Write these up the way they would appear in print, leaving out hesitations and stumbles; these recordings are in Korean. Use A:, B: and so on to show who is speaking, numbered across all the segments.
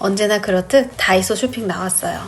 A: 언제나 그렇듯 다이소 쇼핑 나왔어요.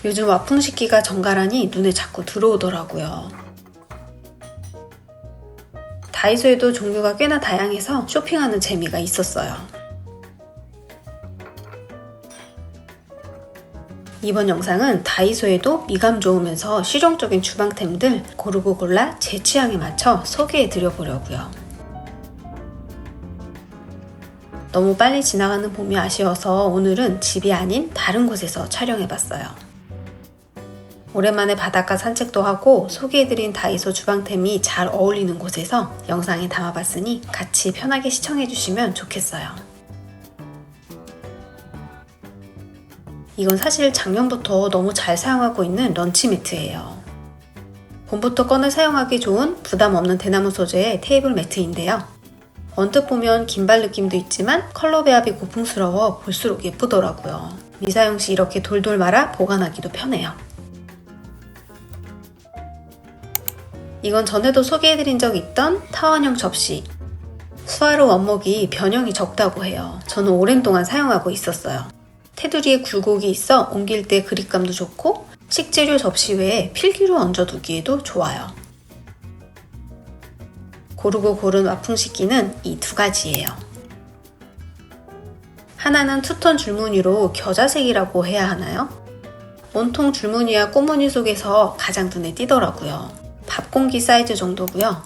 A: 요즘 와풍식기가 정갈하니 눈에 자꾸 들어오더라고요. 다이소에도 종류가 꽤나 다양해서 쇼핑하는 재미가 있었어요. 이번 영상은 다이소에도 미감 좋으면서 실용적인 주방템들 고르고 골라 제 취향에 맞춰 소개해 드려 보려고요. 너무 빨리 지나가는 봄이 아쉬워서 오늘은 집이 아닌 다른 곳에서 촬영해 봤어요. 오랜만에 바닷가 산책도 하고 소개해드린 다이소 주방템이 잘 어울리는 곳에서 영상에 담아봤으니 같이 편하게 시청해주시면 좋겠어요. 이건 사실 작년부터 너무 잘 사용하고 있는 런치 매트예요. 봄부터 꺼내 사용하기 좋은 부담 없는 대나무 소재의 테이블 매트인데요. 언뜻 보면 긴발 느낌도 있지만 컬러 배합이 고풍스러워 볼수록 예쁘더라고요. 미사용 시 이렇게 돌돌 말아 보관하기도 편해요. 이건 전에도 소개해드린 적 있던 타원형 접시. 수화로 원목이 변형이 적다고 해요. 저는 오랜 동안 사용하고 있었어요. 테두리에 굴곡이 있어 옮길 때 그립감도 좋고 식재료 접시 외에 필기로 얹어두기에도 좋아요. 고르고 고른 와풍식기는 이 두 가지예요. 하나는 투톤 줄무늬로 겨자색이라고 해야 하나요? 온통 줄무늬와 꽃무늬 속에서 가장 눈에 띄더라고요. 밥공기 사이즈 정도고요.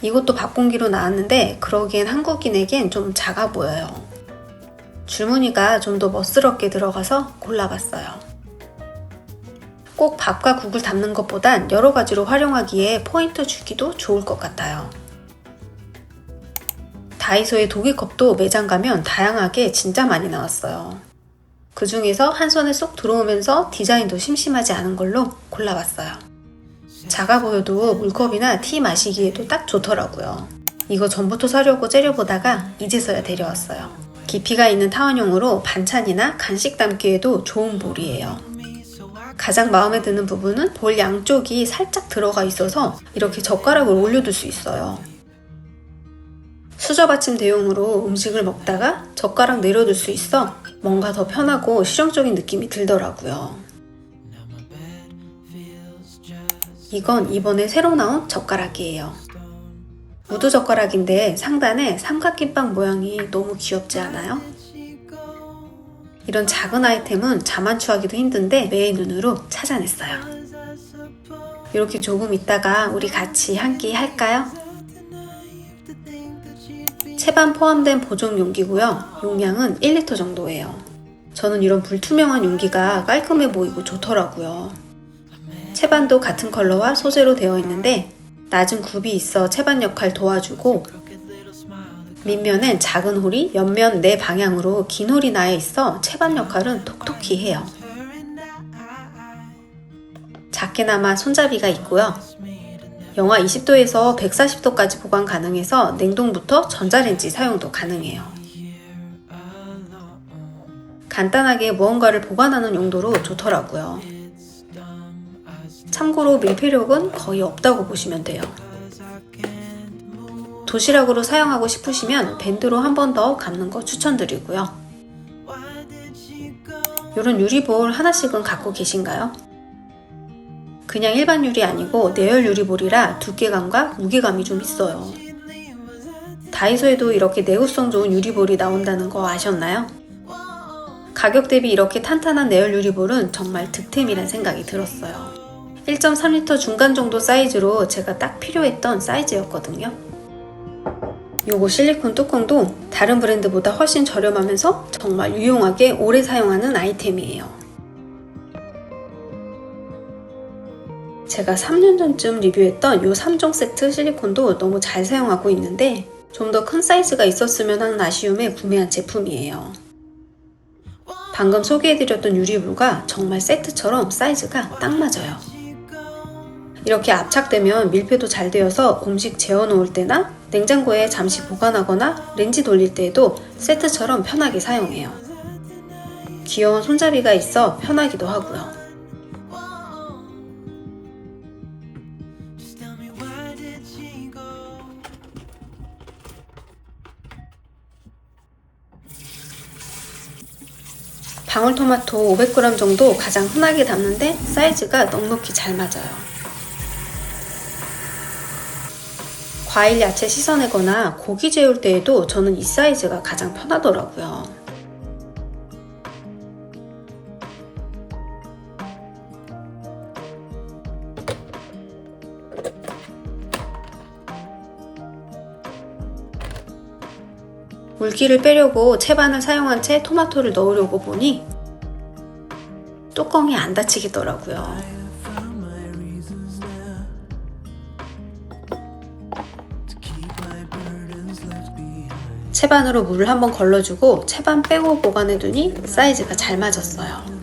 A: 이것도 밥공기로 나왔는데 그러기엔 한국인에겐 좀 작아 보여요. 줄무늬가 좀 더 멋스럽게 들어가서 골라봤어요. 꼭 밥과 국을 담는 것보단 여러 가지로 활용하기에 포인트 주기도 좋을 것 같아요. 다이소의 독일컵도 매장 가면 다양하게 진짜 많이 나왔어요. 그 중에서 한 손에 쏙 들어오면서 디자인도 심심하지 않은 걸로 골라봤어요. 작아 보여도 물컵이나 티 마시기에도 딱 좋더라고요. 이거 전부터 사려고 째려보다가 이제서야 데려왔어요. 깊이가 있는 타원형으로 반찬이나 간식 담기에도 좋은 볼이에요. 가장 마음에 드는 부분은 볼 양쪽이 살짝 들어가 있어서 이렇게 젓가락을 올려둘 수 있어요. 수저 받침 대용으로 음식을 먹다가 젓가락 내려둘 수 있어 뭔가 더 편하고 실용적인 느낌이 들더라고요. 이건 이번에 새로 나온 젓가락이에요. 무드 젓가락인데 상단에 삼각김밥 모양이 너무 귀엽지 않아요? 이런 작은 아이템은 자만추하기도 힘든데 매의 눈으로 찾아냈어요. 이렇게 조금 있다가 우리 같이 한 끼 할까요? 채반 포함된 보존 용기고요. 용량은 1리터 정도예요. 저는 이런 불투명한 용기가 깔끔해 보이고 좋더라고요. 채반도 같은 컬러와 소재로 되어 있는데 낮은 굽이 있어 채반 역할 도와주고 밑면엔 작은 홀이 옆면 네 방향으로 긴 홀이 나에 있어 채반 역할은 톡톡히 해요. 작게나마 손잡이가 있고요. 영하 20도에서 140도까지 보관 가능해서 냉동부터 전자레인지 사용도 가능해요. 간단하게 무언가를 보관하는 용도로 좋더라고요. 참고로 밀폐력은 거의 없다고 보시면 돼요. 도시락으로 사용하고 싶으시면 밴드로 한 번 더 감는 거 추천드리고요. 이런 유리볼 하나씩은 갖고 계신가요? 그냥 일반 유리 아니고 내열 유리볼이라 두께감과 무게감이 좀 있어요. 다이소에도 이렇게 내구성 좋은 유리볼이 나온다는 거 아셨나요? 가격 대비 이렇게 탄탄한 내열 유리볼은 정말 득템이란 생각이 들었어요. 1.3리터 중간 정도 사이즈로 제가 딱 필요했던 사이즈였거든요. 요거 실리콘 뚜껑도 다른 브랜드보다 훨씬 저렴하면서 정말 유용하게 오래 사용하는 아이템이에요. 제가 3년 전쯤 리뷰했던 요 3종 세트 실리콘도 너무 잘 사용하고 있는데 좀 더 큰 사이즈가 있었으면 하는 아쉬움에 구매한 제품이에요. 방금 소개해드렸던 유리볼과 정말 세트처럼 사이즈가 딱 맞아요. 이렇게 압착되면 밀폐도 잘 되어서 음식 재워놓을 때나 냉장고에 잠시 보관하거나 렌지 돌릴 때에도 세트처럼 편하게 사용해요. 귀여운 손잡이가 있어 편하기도 하고요. 방울토마토 500g 정도 가장 흔하게 담는데 사이즈가 넉넉히 잘 맞아요. 과일, 야채 씻어내거나 고기 재울 때에도 저는 이 사이즈가 가장 편하더라고요. 물기를 빼려고 채반을 사용한 채 토마토를 넣으려고 보니 뚜껑이 안 닫히겠더라고요. 채반으로 물을 한번 걸러주고 채반 빼고 보관해두니 사이즈가 잘 맞았어요.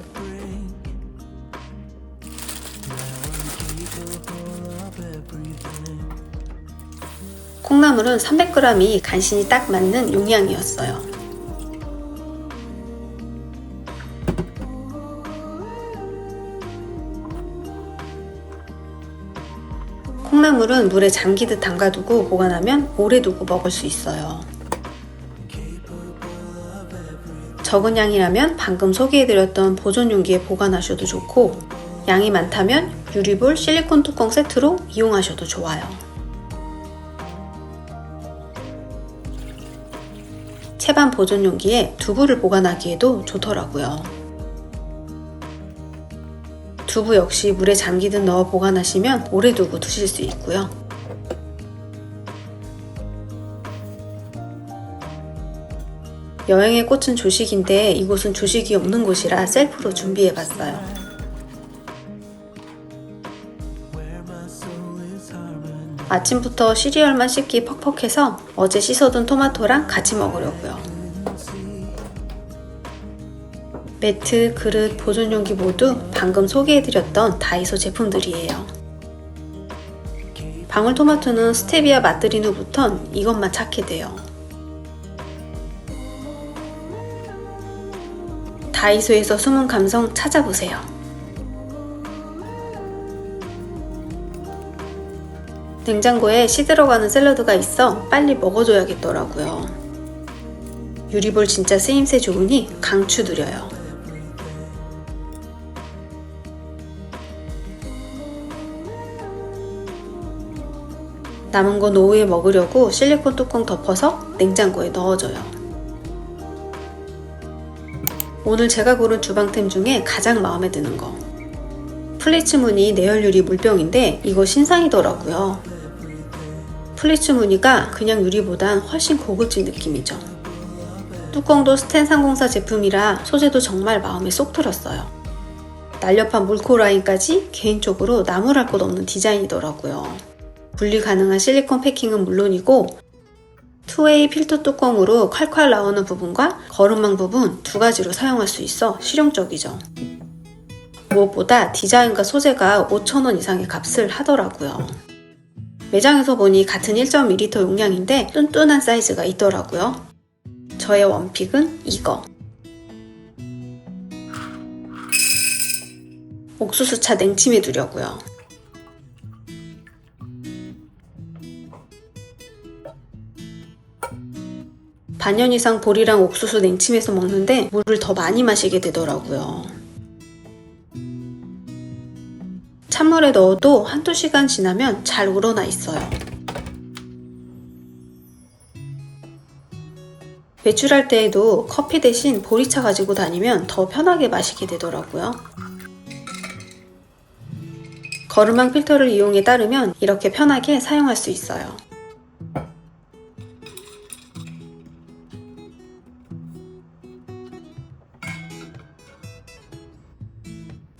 A: 콩나물은 300g이 간신히 딱 맞는 용량이었어요. 콩나물은 물에 잠기듯 담가두고 보관하면 오래 두고 먹을 수 있어요. 적은 양이라면 방금 소개해드렸던 보존 용기에 보관하셔도 좋고, 양이 많다면 유리볼, 실리콘 뚜껑 세트로 이용하셔도 좋아요. 채반 보존 용기에 두부를 보관하기에도 좋더라고요. 두부 역시 물에 잠기듯 넣어 보관하시면 오래 두고 드실 수 있고요. 여행의 꽃은 조식인데 이곳은 조식이 없는 곳이라 셀프로 준비해봤어요. 아침부터 시리얼만 씹기 퍽퍽해서 어제 씻어둔 토마토랑 같이 먹으려고요. 매트, 그릇, 보존용기 모두 방금 소개해드렸던 다이소 제품들이에요. 방울토마토는 스테비아 맛들인 후부턴 이것만 찾게 돼요. 다이소에서 숨은 감성 찾아보세요. 냉장고에 시들어가는 샐러드가 있어 빨리 먹어줘야겠더라고요. 유리볼 진짜 쓰임새 좋으니 강추드려요. 남은 건 오후에 먹으려고 실리콘 뚜껑 덮어서 냉장고에 넣어줘요. 오늘 제가 고른 주방템 중에 가장 마음에 드는 거, 플리츠 무늬 내열 유리 물병인데 이거 신상이더라고요. 플리츠 무늬가 그냥 유리보단 훨씬 고급진 느낌이죠. 뚜껑도 스텐 304 제품이라 소재도 정말 마음에 쏙 들었어요. 날렵한 물코 라인까지 개인적으로 나무랄 것 없는 디자인이더라고요. 분리 가능한 실리콘 패킹은 물론이고 투웨이 필터 뚜껑으로 콸콸 나오는 부분과 거름망 부분 두 가지로 사용할 수 있어 실용적이죠. 무엇보다 디자인과 소재가 5,000원 이상의 값을 하더라고요. 매장에서 보니 같은 1.2L 용량인데 뚠뚠한 사이즈가 있더라고요. 저의 원픽은 이거. 옥수수차 냉침해 두려고요. 반년 이상 보리랑 옥수수 냉침해서 먹는데 물을 더 많이 마시게 되더라고요. 찬물에 넣어도 한두 시간 지나면 잘 우러나 있어요. 외출할 때에도 커피 대신 보리차 가지고 다니면 더 편하게 마시게 되더라고요. 거름망 필터를 이용해 따르면 이렇게 편하게 사용할 수 있어요.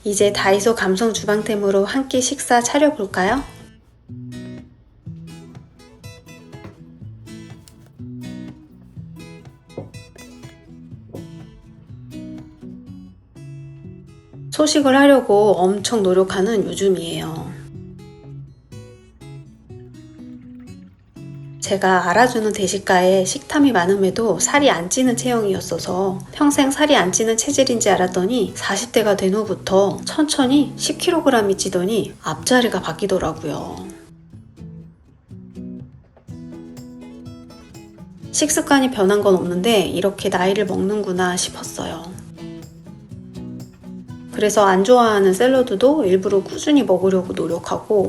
A: 이제 다이소 감성 주방템으로 한 끼 식사 차려볼까요? 소식을 하려고 엄청 노력하는 요즘이에요. 제가 알아주는 대식가에 식탐이 많음에도 살이 안 찌는 체형이었어서 평생 살이 안 찌는 체질인지 알았더니 40대가 된 후부터 천천히 10kg이 찌더니 앞자리가 바뀌더라고요. 식습관이 변한 건 없는데 이렇게 나이를 먹는구나 싶었어요. 그래서 안 좋아하는 샐러드도 일부러 꾸준히 먹으려고 노력하고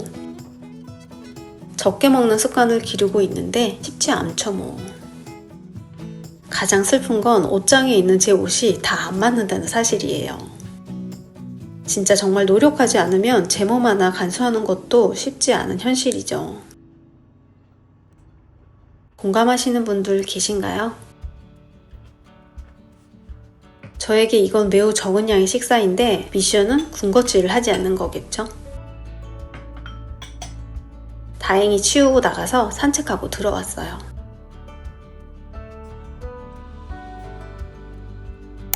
A: 적게 먹는 습관을 기르고 있는데 쉽지 않죠 뭐. 가장 슬픈 건 옷장에 있는 제 옷이 다 안 맞는다는 사실이에요. 진짜 정말 노력하지 않으면 제 몸 하나 간수하는 것도 쉽지 않은 현실이죠. 공감하시는 분들 계신가요? 저에게 이건 매우 적은 양의 식사인데 미션은 군것질을 하지 않는 거겠죠? 다행히 치우고 나가서 산책하고 들어왔어요.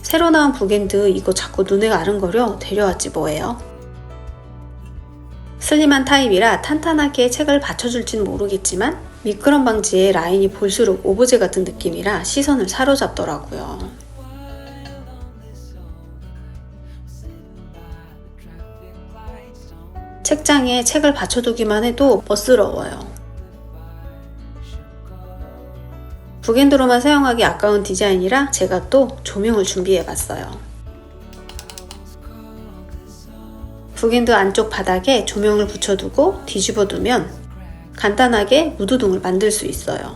A: 새로 나온 북앤드 이거 자꾸 눈에 아른거려 데려왔지 뭐예요. 슬림한 타입이라 탄탄하게 책을 받쳐줄진 모르겠지만 미끄럼 방지에 라인이 볼수록 오브제 같은 느낌이라 시선을 사로잡더라고요. 책장에 책을 받쳐두기만 해도 멋스러워요. 북앤드로만 사용하기 아까운 디자인이라 제가 또 조명을 준비해봤어요. 북앤드 안쪽 바닥에 조명을 붙여두고 뒤집어두면 간단하게 무드등을 만들 수 있어요.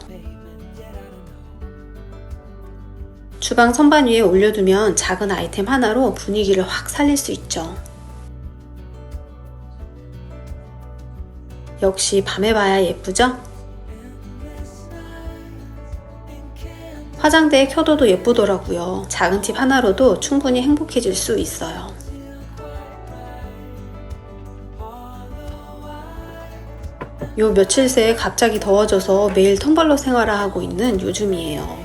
A: 주방 선반 위에 올려두면 작은 아이템 하나로 분위기를 확 살릴 수 있죠. 역시 밤에 봐야 예쁘죠? 화장대에 켜둬도 예쁘더라고요. 작은 팁 하나로도 충분히 행복해질 수 있어요. 요 며칠 새 갑자기 더워져서 매일 텀블러 생활을 하고 있는 요즘이에요.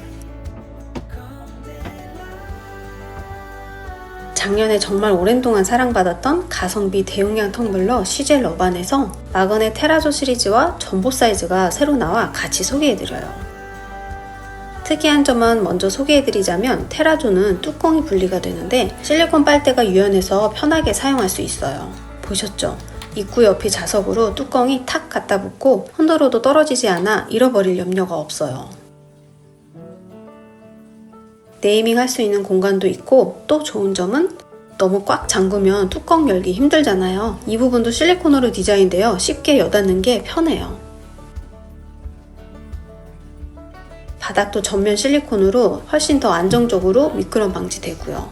A: 작년에 정말 오랜 동안 사랑받았던 가성비 대용량 텀블러 CJ 러반에서 마그넷 테라조 시리즈와 전보 사이즈가 새로 나와 같이 소개해드려요. 특이한 점은 먼저 소개해드리자면 테라조는 뚜껑이 분리가 되는데 실리콘 빨대가 유연해서 편하게 사용할 수 있어요. 보셨죠? 입구 옆이 자석으로 뚜껑이 탁 갖다 붙고 흔들어도 떨어지지 않아 잃어버릴 염려가 없어요. 네이밍 할 수 있는 공간도 있고 또 좋은 점은 너무 꽉 잠그면 뚜껑 열기 힘들잖아요. 이 부분도 실리콘으로 디자인되어 쉽게 여닫는 게 편해요. 바닥도 전면 실리콘으로 훨씬 더 안정적으로 미끄럼 방지되고요.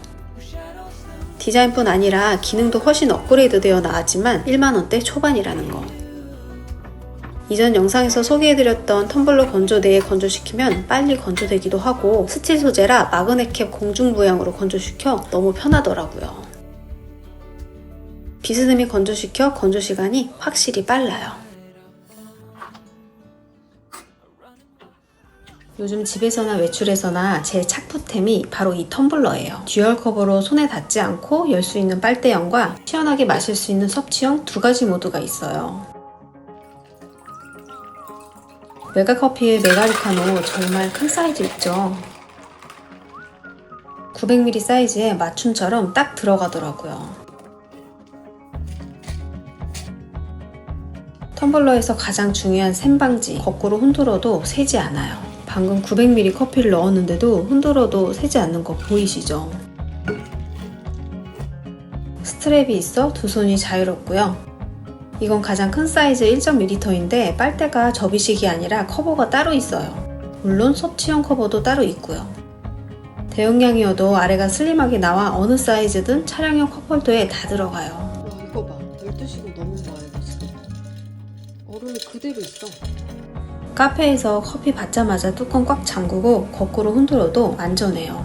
A: 디자인뿐 아니라 기능도 훨씬 업그레이드 되어 나왔지만 1만원대 초반이라는 거. 이전 영상에서 소개해드렸던 텀블러 건조 내에 건조시키면 빨리 건조되기도 하고 스틸 소재라 마그넷 캡 공중 부양으로 건조시켜 너무 편하더라고요. 비스듬히 건조시켜 건조 시간이 확실히 빨라요. 요즘 집에서나 외출에서나 제 착붙템이 바로 이 텀블러예요. 듀얼 커버로 손에 닿지 않고 열 수 있는 빨대형과 시원하게 마실 수 있는 섭취형 두 가지 모드가 있어요. 메가커피의 메가리카노 정말 큰 사이즈 있죠? 900ml 사이즈에 맞춤처럼 딱 들어가더라고요. 텀블러에서 가장 중요한 샘 방지, 거꾸로 흔들어도 새지 않아요. 방금 900ml 커피를 넣었는데도 흔들어도 새지 않는 거 보이시죠? 스트랩이 있어 두 손이 자유롭고요. 이건 가장 큰 사이즈 1.2L인데 빨대가 접이식이 아니라 커버가 따로 있어요. 물론 섭취형 커버도 따로 있고요. 대용량이어도 아래가 슬림하게 나와 어느 사이즈든 차량용 컵홀더에 다 들어가요.
B: 와 이거 봐. 12시간 넘은 거야 이거 지금. 얼음이 그대로 있어.
A: 카페에서 커피 받자마자 뚜껑 꽉 잠그고 거꾸로 흔들어도 안전해요.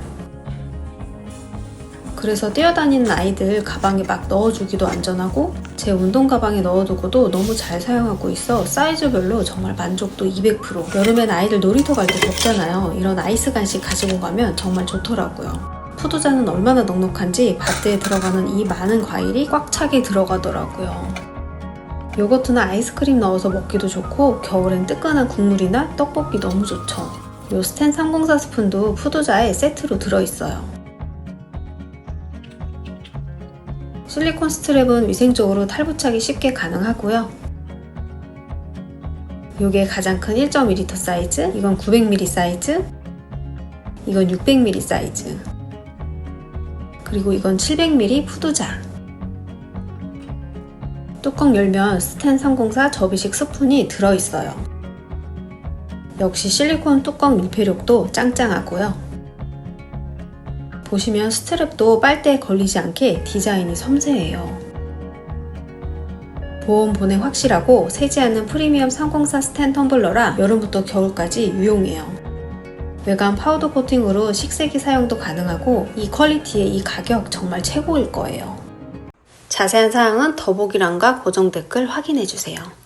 A: 그래서 뛰어다니는 아이들 가방에 막 넣어주기도 안전하고 제 운동 가방에 넣어두고도 너무 잘 사용하고 있어 사이즈별로 정말 만족도 200%. 여름엔 아이들 놀이터 갈 때 덥잖아요. 이런 아이스 간식 가지고 가면 정말 좋더라고요. 푸드잔은 얼마나 넉넉한지 바트에 들어가는 이 많은 과일이 꽉 차게 들어가더라고요. 요거트나 아이스크림 넣어서 먹기도 좋고 겨울엔 뜨끈한 국물이나 떡볶이 너무 좋죠. 요 스텐 304 스푼도 푸드자에 세트로 들어있어요. 실리콘 스트랩은 위생적으로 탈부착이 쉽게 가능하고요. 요게 가장 큰 1.2L 사이즈, 이건 900ml 사이즈, 이건 600ml 사이즈. 그리고 이건 700ml 푸드자. 뚜껑 열면 스텐 304 접이식 스푼이 들어있어요. 역시 실리콘 뚜껑 밀폐력도 짱짱하고요. 보시면 스트랩도 빨대에 걸리지 않게 디자인이 섬세해요. 보온 보냉 확실하고 새지 않는 프리미엄 304 스텐 텀블러라 여름부터 겨울까지 유용해요. 외관 파우더 코팅으로 식세기 사용도 가능하고 이 퀄리티에 이 가격 정말 최고일 거예요. 자세한 사항은 더보기란과 고정 댓글 확인해주세요.